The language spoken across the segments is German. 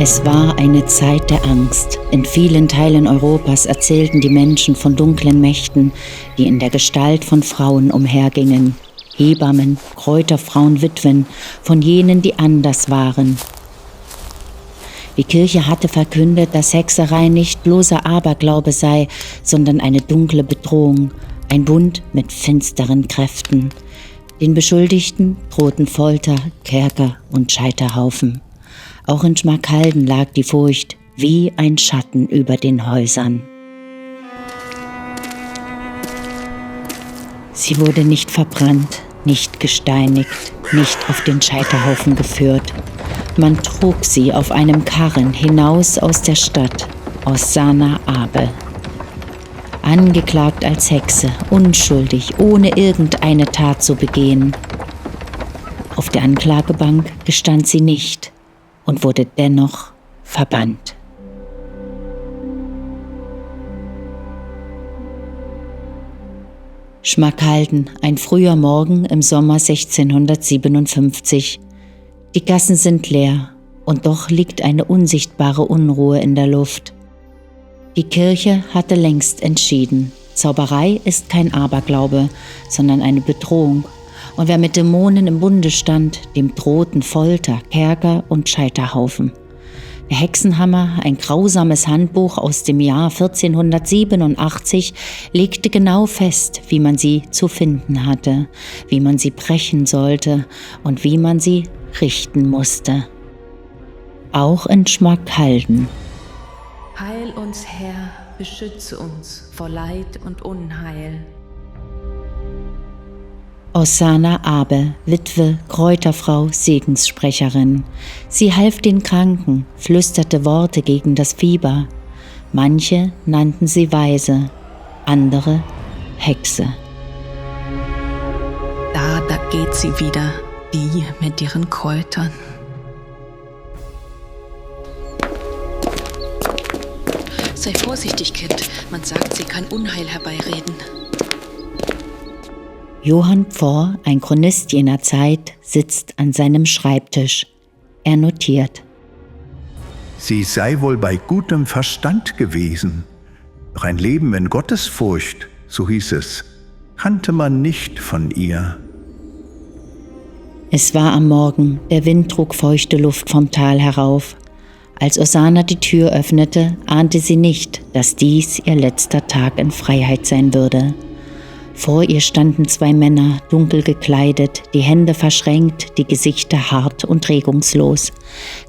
Es war eine Zeit der Angst. In vielen Teilen Europas erzählten die Menschen von dunklen Mächten, die in der Gestalt von Frauen umhergingen. Hebammen, Kräuterfrauen, Witwen, von jenen, die anders waren. Die Kirche hatte verkündet, dass Hexerei nicht bloßer Aberglaube sei, sondern eine dunkle Bedrohung, ein Bund mit finsteren Kräften. Den Beschuldigten drohten Folter, Kerker und Scheiterhaufen. Auch in Schmalkalden lag die Furcht wie ein Schatten über den Häusern. Sie wurde nicht verbrannt, nicht gesteinigt, nicht auf den Scheiterhaufen geführt. Man trug sie auf einem Karren hinaus aus der Stadt, aus Sana Abe. Angeklagt als Hexe, unschuldig, ohne irgendeine Tat zu begehen. Auf der Anklagebank gestand sie nicht und wurde dennoch verbannt. Schmalkalden, ein früher Morgen im Sommer 1657. Die Gassen sind leer und doch liegt eine unsichtbare Unruhe in der Luft. Die Kirche hatte längst entschieden, Zauberei ist kein Aberglaube, sondern eine Bedrohung. Und wer mit Dämonen im Bunde stand, dem drohten Folter, Kerker und Scheiterhaufen. Der Hexenhammer, ein grausames Handbuch aus dem Jahr 1487, legte genau fest, wie man sie zu finden hatte, wie man sie brechen sollte und wie man sie richten musste. Auch in Schmalkalden. Heil uns, Herr, beschütze uns vor Leid und Unheil. Aus Sana Abe, Witwe, Kräuterfrau, Segenssprecherin. Sie half den Kranken, flüsterte Worte gegen das Fieber. Manche nannten sie Weise, andere Hexe. Da geht sie wieder, die mit ihren Kräutern. Sei vorsichtig, Kind. Man sagt, sie kann Unheil herbeireden. Johann Pforr, ein Chronist jener Zeit, sitzt an seinem Schreibtisch. Er notiert. Sie sei wohl bei gutem Verstand gewesen. Doch ein Leben in Gottesfurcht, so hieß es, kannte man nicht von ihr. Es war am Morgen, der Wind trug feuchte Luft vom Tal herauf. Als Osana die Tür öffnete, ahnte sie nicht, dass dies ihr letzter Tag in Freiheit sein würde. Vor ihr standen zwei Männer, dunkel gekleidet, die Hände verschränkt, die Gesichter hart und regungslos.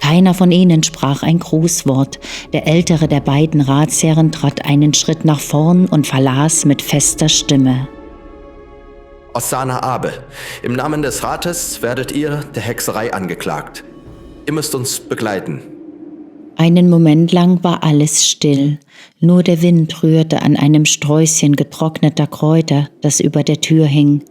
Keiner von ihnen sprach ein Grußwort. Der ältere der beiden Ratsherren trat einen Schritt nach vorn und verlas mit fester Stimme. Osana Abe, im Namen des Rates werdet ihr der Hexerei angeklagt. Ihr müsst uns begleiten. Einen Moment lang war alles still. Nur der Wind rührte an einem Sträußchen getrockneter Kräuter, das über der Tür hing.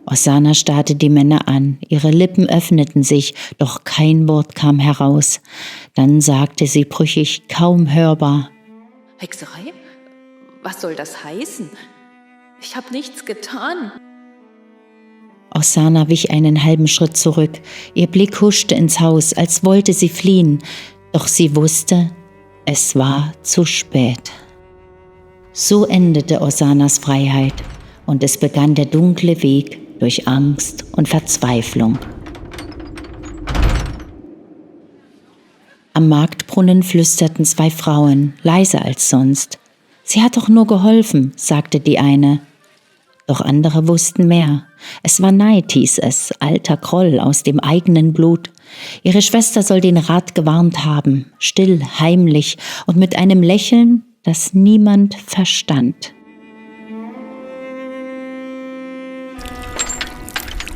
Osana starrte die Männer an. Ihre Lippen öffneten sich, doch kein Wort kam heraus. Dann sagte sie brüchig, kaum hörbar. Hexerei? Was soll das heißen? Ich habe nichts getan. Osana wich einen halben Schritt zurück. Ihr Blick huschte ins Haus, als wollte sie fliehen. Doch sie wusste, es war zu spät. So endete Osanas Freiheit und es begann der dunkle Weg durch Angst und Verzweiflung. Am Marktbrunnen flüsterten zwei Frauen, leiser als sonst. »Sie hat doch nur geholfen«, sagte die eine. Doch andere wussten mehr. Es war Neid, hieß es, alter Groll aus dem eigenen Blut. Ihre Schwester soll den Rat gewarnt haben, still, heimlich und mit einem Lächeln, das niemand verstand.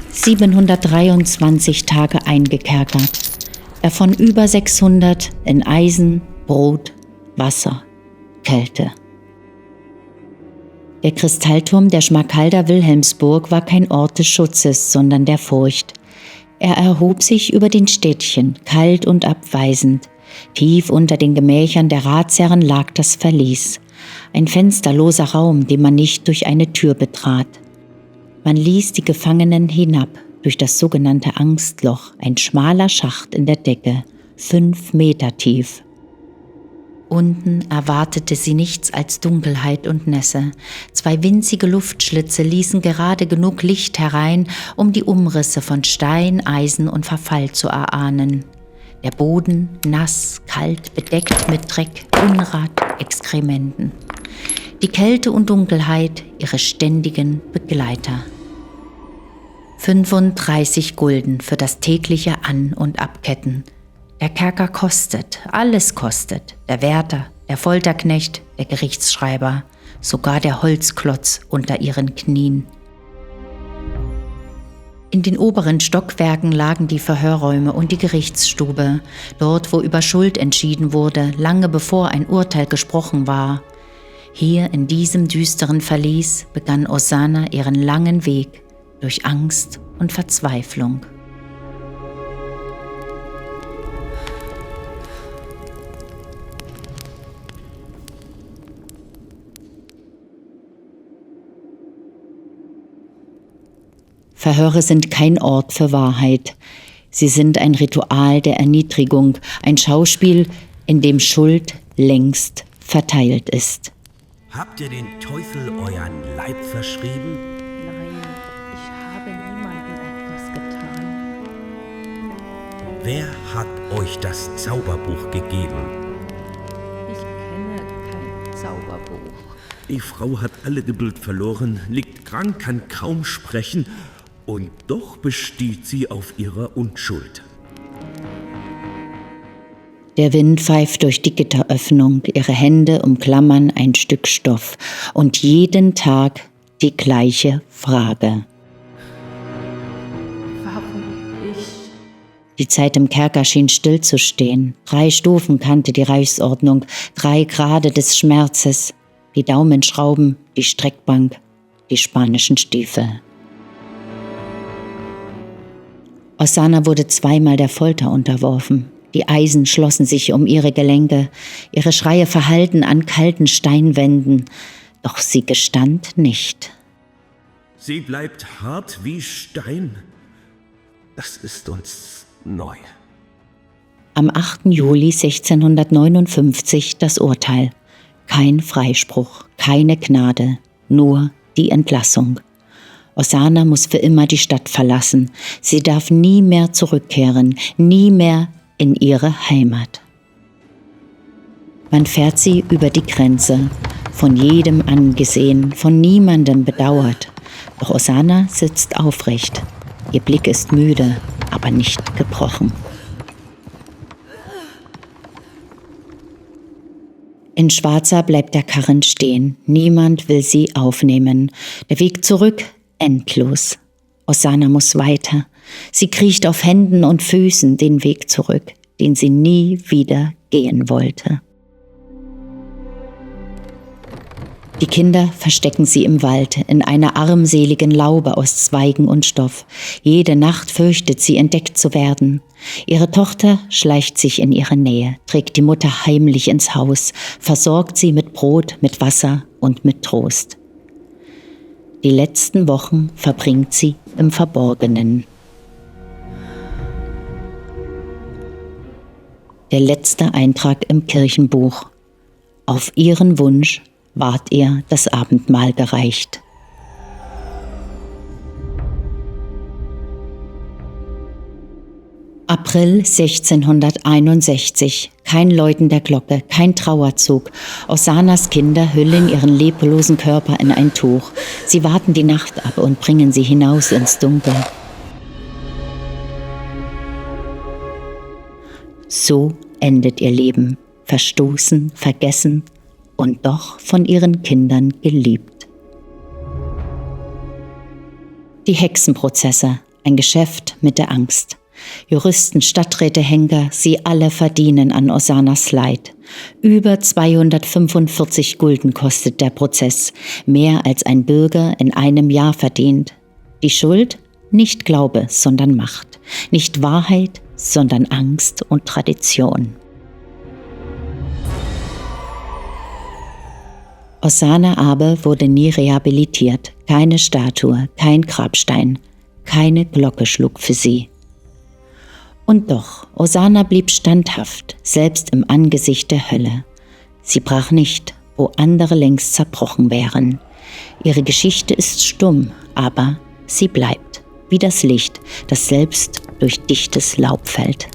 723 Tage eingekerkert, davon über 600 in Eisen, Brot, Wasser, Kälte. Der Kristallturm der Schmalkalder Wilhelmsburg war kein Ort des Schutzes, sondern der Furcht. Er erhob sich über den Städtchen, kalt und abweisend. Tief unter den Gemächern der Ratsherren lag das Verlies. Ein fensterloser Raum, den man nicht durch eine Tür betrat. Man ließ die Gefangenen hinab, durch das sogenannte Angstloch, ein schmaler Schacht in der Decke, 5 Meter tief. Unten erwartete sie nichts als Dunkelheit und Nässe. 2 winzige Luftschlitze ließen gerade genug Licht herein, um die Umrisse von Stein, Eisen und Verfall zu erahnen. Der Boden nass, kalt, bedeckt mit Dreck, Unrat, Exkrementen. Die Kälte und Dunkelheit ihre ständigen Begleiter. 35 Gulden für das tägliche An- und Abketten. Der Kerker kostet, alles kostet. Der Wärter, der Folterknecht, der Gerichtsschreiber, sogar der Holzklotz unter ihren Knien. In den oberen Stockwerken lagen die Verhörräume und die Gerichtsstube, dort, wo über Schuld entschieden wurde, lange bevor ein Urteil gesprochen war. Hier in diesem düsteren Verlies begann Osanna ihren langen Weg durch Angst und Verzweiflung. Verhöre sind kein Ort für Wahrheit. Sie sind ein Ritual der Erniedrigung, ein Schauspiel, in dem Schuld längst verteilt ist. Habt ihr den Teufel euren Leib verschrieben? Nein, ich habe niemandem etwas getan. Wer hat euch das Zauberbuch gegeben? Ich kenne kein Zauberbuch. Die Frau hat alle Geduld verloren, liegt krank, kann kaum sprechen und doch besteht sie auf ihrer Unschuld. Der Wind pfeift durch die Gitteröffnung, ihre Hände umklammern ein Stück Stoff und jeden Tag die gleiche Frage. Warum ich? Die Zeit im Kerker schien stillzustehen. 3 Stufen kannte die Reichsordnung, 3 Grade des Schmerzes, die Daumenschrauben, die Streckbank, die spanischen Stiefel. Osanna wurde 2-mal der Folter unterworfen. Die Eisen schlossen sich um ihre Gelenke, ihre Schreie verhallten an kalten Steinwänden, doch sie gestand nicht. Sie bleibt hart wie Stein. Das ist uns neu. Am 8. Juli 1659 das Urteil. Kein Freispruch, keine Gnade, nur die Entlassung. Osanna muss für immer die Stadt verlassen. Sie darf nie mehr zurückkehren, nie mehr in ihre Heimat. Man fährt sie über die Grenze, von jedem angesehen, von niemandem bedauert. Doch Osanna sitzt aufrecht. Ihr Blick ist müde, aber nicht gebrochen. In Schwarza bleibt der Karren stehen. Niemand will sie aufnehmen. Der Weg zurück endlos. Osanna muss weiter. Sie kriecht auf Händen und Füßen den Weg zurück, den sie nie wieder gehen wollte. Die Kinder verstecken sie im Wald, in einer armseligen Laube aus Zweigen und Stoff. Jede Nacht fürchtet sie, entdeckt zu werden. Ihre Tochter schleicht sich in ihre Nähe, trägt die Mutter heimlich ins Haus, versorgt sie mit Brot, mit Wasser und mit Trost. Die letzten Wochen verbringt sie im Verborgenen. Der letzte Eintrag im Kirchenbuch. Auf ihren Wunsch ward ihr das Abendmahl gereicht. April 1661. Kein Läuten der Glocke, kein Trauerzug. Osannas Kinder hüllen ihren leblosen Körper in ein Tuch. Sie warten die Nacht ab und bringen sie hinaus ins Dunkel. So endet ihr Leben, verstoßen, vergessen und doch von ihren Kindern geliebt. Die Hexenprozesse, ein Geschäft mit der Angst. Juristen, Stadträte, Henker, sie alle verdienen an Osannas Leid. Über 245 Gulden kostet der Prozess, mehr als ein Bürger in einem Jahr verdient. Die Schuld? Nicht Glaube, sondern Macht. Nicht Wahrheit, sondern Angst und Tradition. Osanna Abe wurde nie rehabilitiert. Keine Statue, kein Grabstein, keine Glocke schlug für sie. Und doch, Osanna blieb standhaft, selbst im Angesicht der Hölle. Sie brach nicht, wo andere längst zerbrochen wären. Ihre Geschichte ist stumm, aber sie bleibt, wie das Licht, das selbst durch dichtes Laub fällt.